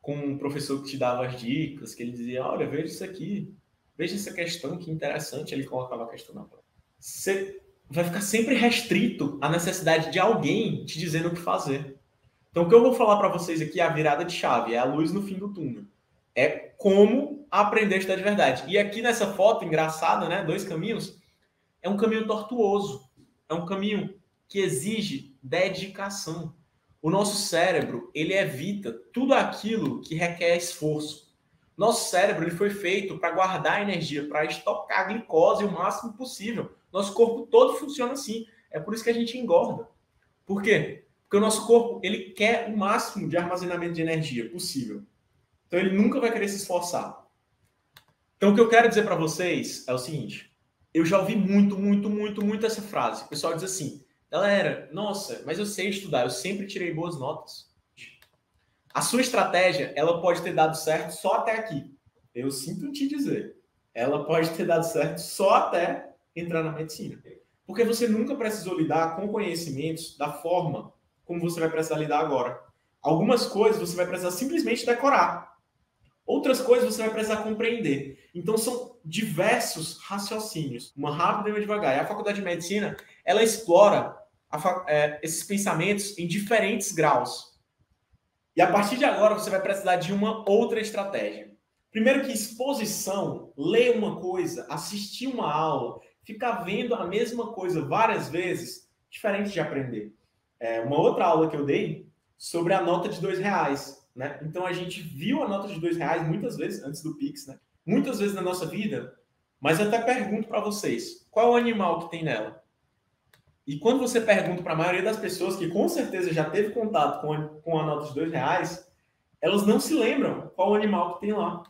com um professor que te dava as dicas, que ele dizia, olha, veja isso aqui, veja essa questão, que interessante, ele colocava a questão na prova. Você vai ficar sempre restrito à necessidade de alguém te dizendo o que fazer. Então, o que eu vou falar para vocês aqui é a virada de chave, é a luz no fim do túnel. É como aprender a estudar de verdade. E aqui nessa foto engraçada, né, 2 caminhos, é um caminho tortuoso, é um caminho que exige dedicação. O nosso cérebro, ele evita tudo aquilo que requer esforço. Nosso cérebro ele foi feito para guardar energia, para estocar a glicose o máximo possível. Nosso corpo todo funciona assim. É por isso que a gente engorda. Por quê? Porque o nosso corpo ele quer o máximo de armazenamento de energia possível. Então ele nunca vai querer se esforçar. Então o que eu quero dizer para vocês é o seguinte. Eu já ouvi muito essa frase. O pessoal diz assim, galera, nossa, mas eu sei estudar, eu sempre tirei boas notas. A sua estratégia, ela pode ter dado certo só até aqui. Eu sinto te dizer. Ela pode ter dado certo só até entrar na medicina. Porque você nunca precisou lidar com conhecimentos da forma como você vai precisar lidar agora. Algumas coisas você vai precisar simplesmente decorar. Outras coisas você vai precisar compreender. Então são diversos raciocínios, uma rápida e uma devagar. E a faculdade de medicina, ela explora esses pensamentos em diferentes graus. E a partir de agora você vai precisar de uma outra estratégia. Primeiro que exposição, ler uma coisa, assistir uma aula, ficar vendo a mesma coisa várias vezes, diferente de aprender. Uma outra aula que eu dei sobre a nota de R$2, né? Então a gente viu a nota de R$2 muitas vezes, antes do Pix, né? Muitas vezes na nossa vida, mas eu até pergunto para vocês, qual é o animal que tem nela? E quando você pergunta para a maioria das pessoas que com certeza já teve contato com a nota de R$2, elas não se lembram qual o animal que tem lá.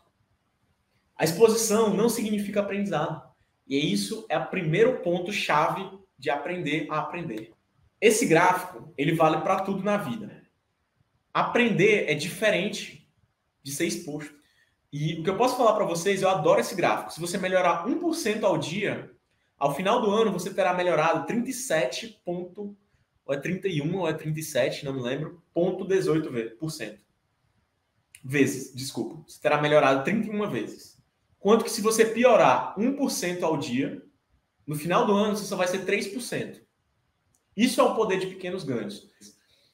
A exposição não significa aprendizado. E isso é o primeiro ponto-chave de aprender a aprender. Esse gráfico, ele vale para tudo na vida. Aprender é diferente de ser exposto. E o que eu posso falar para vocês, eu adoro esse gráfico. Se você melhorar 1% ao dia, ao final do ano você terá melhorado 37 ponto, ou é 31 ou é 37, não me lembro, 0,18%. Vezes, desculpa. Você terá melhorado 31 vezes. Quanto que se você piorar 1% ao dia, no final do ano você só vai ser 3%. Isso é o poder de pequenos ganhos.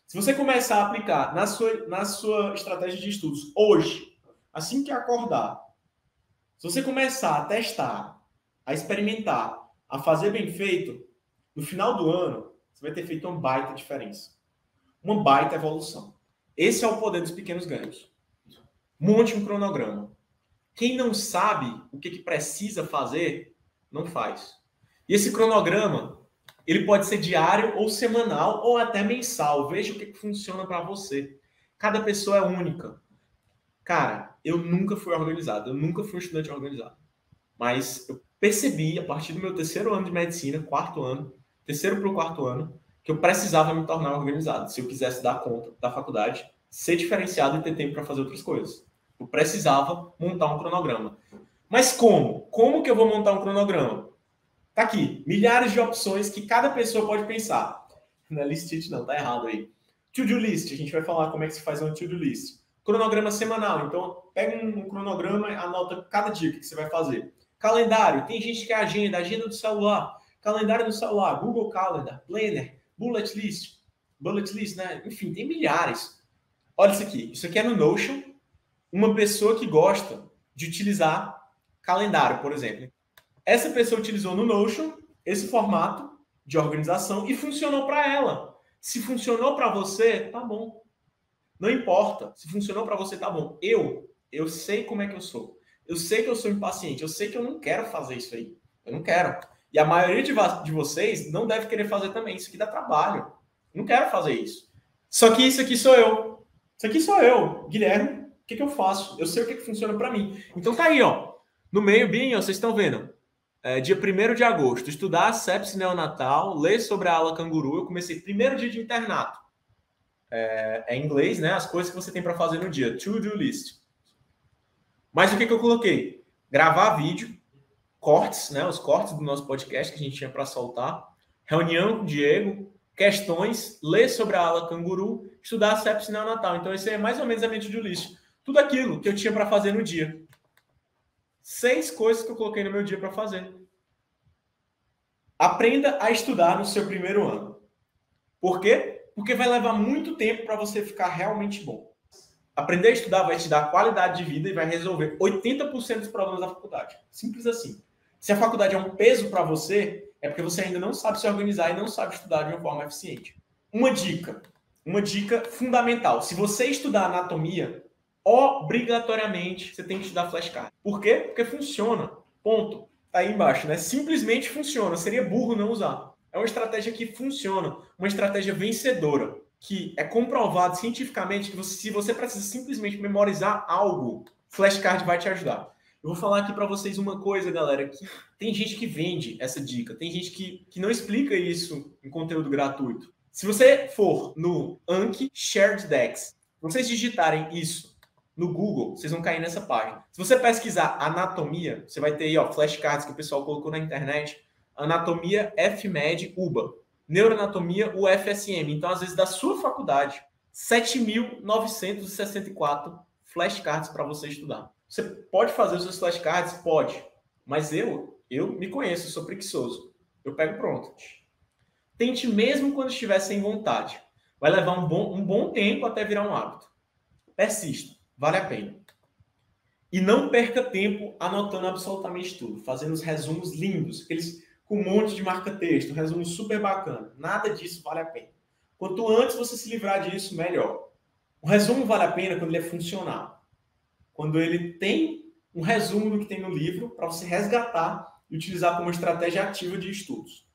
Se você começar a aplicar na sua estratégia de estudos hoje, assim que acordar, se você começar a testar, a experimentar, a fazer bem feito, no final do ano, você vai ter feito uma baita diferença. Uma baita evolução. Esse é o poder dos pequenos ganhos. Monte um cronograma. Quem não sabe o que precisa fazer, não faz. E esse cronograma, ele pode ser diário ou semanal ou até mensal. Veja o que funciona para você. Cada pessoa é única. Cara, eu nunca fui organizado. Eu nunca fui um estudante organizado. Mas eu percebi, a partir do meu 3º ano de medicina, 4º ano, 3º para o 4º ano, que eu precisava me tornar organizado. Se eu quisesse dar conta da faculdade, ser diferenciado e ter tempo para fazer outras coisas. Eu precisava montar um cronograma. Mas como? Como que eu vou montar um cronograma? Tá aqui, milhares de opções que cada pessoa pode pensar. Não é list não, tá errado aí. To-do list, a gente vai falar como é que se faz uma to-do list. Cronograma semanal, então pega um cronograma e anota cada dia o que você vai fazer. Calendário, tem gente que é agenda do celular, calendário do celular, Google Calendar, Planner, bullet list, né? Enfim, tem milhares. Olha isso aqui é no Notion, uma pessoa que gosta de utilizar calendário, por exemplo. Essa pessoa utilizou no Notion esse formato de organização e funcionou para ela. Se funcionou para você, tá bom. Não importa. Se funcionou para você, tá bom. Eu sei como é que eu sou. Eu sei que eu sou impaciente. Eu sei que eu não quero fazer isso aí. Eu não quero. E a maioria de vocês não deve querer fazer também. Isso aqui dá trabalho. Não quero fazer isso. Só que isso aqui sou eu. Isso aqui sou eu. Guilherme, o que eu faço? Eu sei o que funciona para mim. Então tá aí, ó. No meio, bem, ó, vocês estão vendo. Dia 1º de agosto. Estudar a sepse neonatal, ler sobre a ala canguru. Eu comecei primeiro dia de internato. Em inglês, né? As coisas que você tem para fazer no dia. To-do list. Mas o que eu coloquei? Gravar vídeo, cortes, né? Os cortes do nosso podcast que a gente tinha para soltar. Reunião com o Diego, questões, ler sobre a ala canguru, estudar a sepse neonatal. Então, esse é mais ou menos a minha to-do list. Tudo aquilo que eu tinha para fazer no dia. 6 coisas que eu coloquei no meu dia para fazer. Aprenda a estudar no seu primeiro ano. Por quê? Porque vai levar muito tempo para você ficar realmente bom. Aprender a estudar vai te dar qualidade de vida e vai resolver 80% dos problemas da faculdade. Simples assim. Se a faculdade é um peso para você, é porque você ainda não sabe se organizar e não sabe estudar de uma forma eficiente. Uma dica fundamental. Se você estudar anatomia, obrigatoriamente você tem que estudar flashcard. Por quê? Porque funciona. Ponto. Tá aí embaixo, né? Simplesmente funciona. Seria burro não usar. É uma estratégia que funciona, uma estratégia vencedora, que é comprovado cientificamente que se você precisa simplesmente memorizar algo, flashcard vai te ajudar. Eu vou falar aqui para vocês uma coisa, galera, que tem gente que vende essa dica, tem gente que não explica isso em conteúdo gratuito. Se você for no Anki Shared Decks, vocês digitarem isso no Google, vocês vão cair nessa página. Se você pesquisar anatomia, você vai ter aí, ó, flashcards que o pessoal colocou na internet, anatomia FMed UBA, neuroanatomia UFSM. Então, às vezes, da sua faculdade, 7.964 flashcards para você estudar. Você pode fazer os seus flashcards? Pode. Mas eu me conheço, eu sou preguiçoso. Eu pego pronto. Tente mesmo quando estiver sem vontade. Vai levar um bom tempo até virar um hábito. Persista. Vale a pena. E não perca tempo anotando absolutamente tudo. Fazendo os resumos lindos. Aqueles com um monte de marca-texto. Um resumo super bacana. Nada disso vale a pena. Quanto antes você se livrar disso, melhor. O resumo vale a pena quando ele é funcional. Quando ele tem um resumo do que tem no livro para você resgatar e utilizar como estratégia ativa de estudos.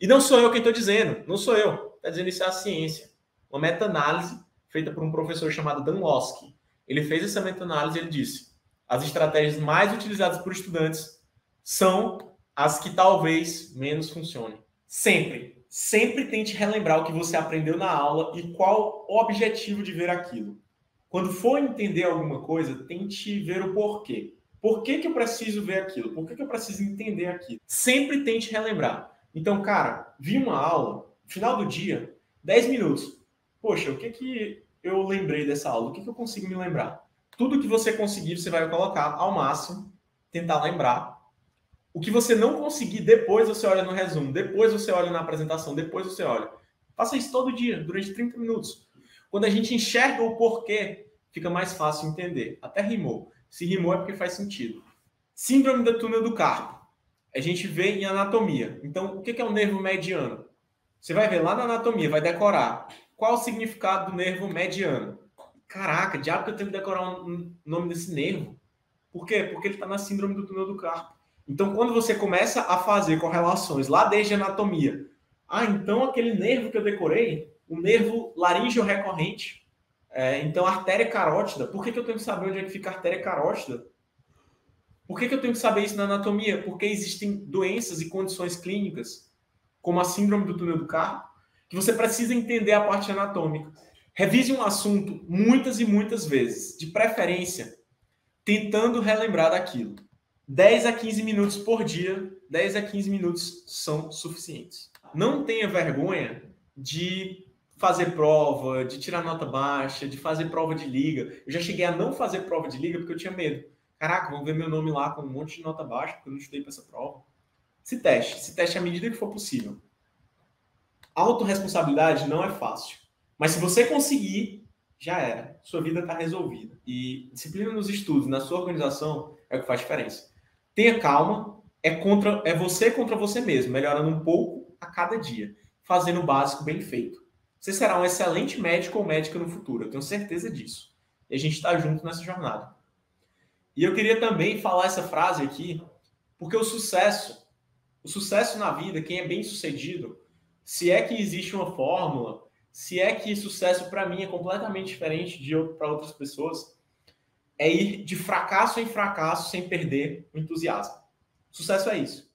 E não sou eu quem estou dizendo, não sou eu. Está dizendo isso é a ciência. Uma meta-análise feita por um professor chamado Dan Losky. Ele fez essa meta-análise e ele disse: as estratégias mais utilizadas por estudantes são as que talvez menos funcionem. Sempre tente relembrar o que você aprendeu na aula e qual o objetivo de ver aquilo. Quando for entender alguma coisa, tente ver o porquê. Por que eu preciso ver aquilo? Por que eu preciso entender aquilo? Sempre tente relembrar. Então, cara, vi uma aula, no final do dia, 10 minutos. Poxa, o que eu lembrei dessa aula? O que eu consigo me lembrar? Tudo que você conseguir, você vai colocar ao máximo, tentar lembrar. O que você não conseguir, depois você olha no resumo, depois você olha na apresentação, depois você olha. Faça isso todo dia, durante 30 minutos. Quando a gente enxerga o porquê, fica mais fácil entender. Até rimou. Se rimou é porque faz sentido. Síndrome do túnel do carpo. A gente vê em anatomia. Então, o que é o nervo mediano? Você vai ver lá na anatomia, vai decorar. Qual o significado do nervo mediano? Caraca, diabo que eu tenho que decorar o nome desse nervo. Por quê? Porque ele está na síndrome do túnel do carpo. Então, quando você começa a fazer correlações lá desde a anatomia, então aquele nervo que eu decorei, o nervo laríngeo recorrente, então artéria carótida, por que eu tenho que saber onde é que fica a artéria carótida? Por que eu tenho que saber isso na anatomia? Porque existem doenças e condições clínicas, como a síndrome do túnel do carpo, que você precisa entender a parte anatômica. Revise um assunto muitas e muitas vezes, de preferência, tentando relembrar daquilo. 10 a 15 minutos por dia, 10 a 15 minutos são suficientes. Não tenha vergonha de fazer prova, de tirar nota baixa, de fazer prova de liga. Eu já cheguei a não fazer prova de liga porque eu tinha medo. Caraca, vão ver meu nome lá com um monte de nota baixa porque eu não estudei para essa prova. Se teste à medida que for possível. Autorresponsabilidade não é fácil. Mas se você conseguir, já era. Sua vida está resolvida. E disciplina nos estudos, na sua organização, é o que faz diferença. Tenha calma, é você contra você mesmo, melhorando um pouco a cada dia, fazendo o básico bem feito. Você será um excelente médico ou médica no futuro, eu tenho certeza disso. E a gente está junto nessa jornada. E eu queria também falar essa frase aqui, porque o sucesso O sucesso na vida, quem é bem-sucedido, se é que existe uma fórmula, se é que sucesso para mim é completamente diferente de para outras pessoas, é ir de fracasso em fracasso sem perder o entusiasmo. Sucesso é isso.